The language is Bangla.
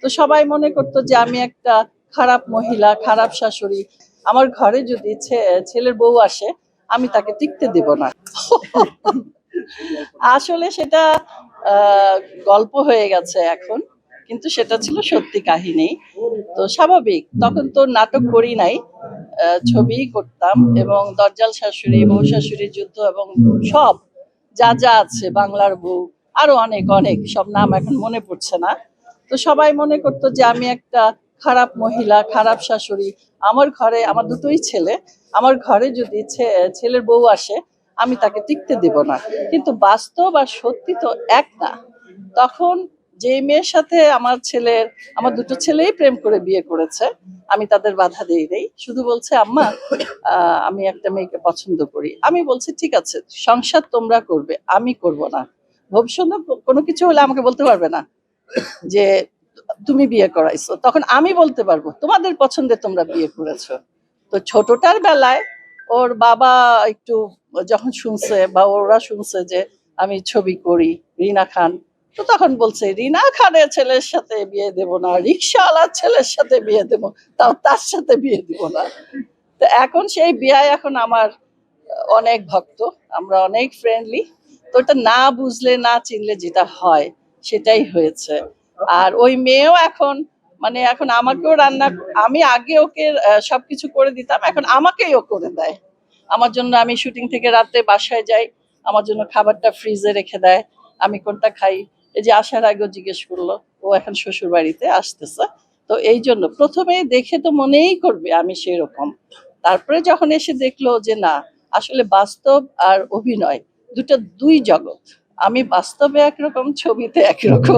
তো সবাই মনে করতো যে আমি একটা খারাপ মহিলা, খারাপ শাশুড়ি। আমার ঘরে যদি ছেলের বউ আসে, আমি তাকে টিকতে দিব না। আসলে সেটা আহ, গল্প হয়ে গেছে এখন, কিন্তু সেটা ছিল সত্যি কাহিনী। তো স্বাভাবিক, তখন তো নাটক করি নাই, ছবি করতাম। এবং দজ্জাল শাশুড়ি, বউ শাশুড়ির যুদ্ধ এবং সব যা যা আছে, বাংলার বউ, আরো অনেক অনেক সব নাম এখন মনে পড়ছে না। তো সবাই মনে করতো যে আমি একটা খারাপ মহিলা, খারাপ শাশুড়ি। আমার ঘরে আমার দুটোই ছেলে, আমার ঘরে যদি ছেলের বউ আসে, আমি তাকে টিকতে দেব না। কিন্তু বাস্তব আর সত্যি তো এক না। তখন যে মেয়ের সাথে আমার দুটো ছেলেই প্রেম করে বিয়ে করেছে, আমি তাদের বাধা দেই নাই, শুধু বলছে আম্মা আমি একটা মেয়েকে পছন্দ করি। আমি বলছি ঠিক আছে, সংসার তোমরা করবে, আমি করব না। ভবিষ্যতে কোনো কিছু হলে আমাকে বলতে পারবে না যে তুমি বিয়ে করাইছো, তখন আমি বলতে পারবো তোমাদের পছন্দে তোমরা বিয়ে করেছো। তো ছোটটার বেলায় ওর বাবা একটু যখন শুনছে বা ওরা শুনছে যে আমি ছবি করি, রিনা খান, তো তখন বলছে রিনা খানের ছেলের সাথে বিয়ে দেব না, রিক্সাওয়ালার ছেলের সাথে বিয়ে দেব, তাও তার সাথে বিয়ে দিব না। তো এখন সেই বিয়ায় এখন আমার অনেক ভক্ত, আমরা অনেক ফ্রেন্ডলি। তো এটা না বুঝলে না চিনলে যেটা হয় সেটাই হয়েছে। আর ওই মেয়েও এখন মানে এখন আমাকেও আমি আগে ওকে সবকিছু করে দিতাম, এখন আমাকেই ও করে দেয়। আমার জন্য, আমি শুটিং থেকে রাতে বাসায় যাই, আমার জন্য খাবারটা ফ্রিজে রেখে দেয়, আমি কোনটা খাই। এই যে আসার আগেও জিজ্ঞেস করলো, ও এখন শ্বশুর বাড়িতে আসতেছে। তো এই জন্য প্রথমে দেখে তো মনেই করবে আমি সেই রকম। তারপরে যখন এসে দেখলো যে না, আসলে বাস্তব আর অভিনয় দুটো দুই জগৎ। আমি বাস্তবে একরকম, ছবিতে একরকম।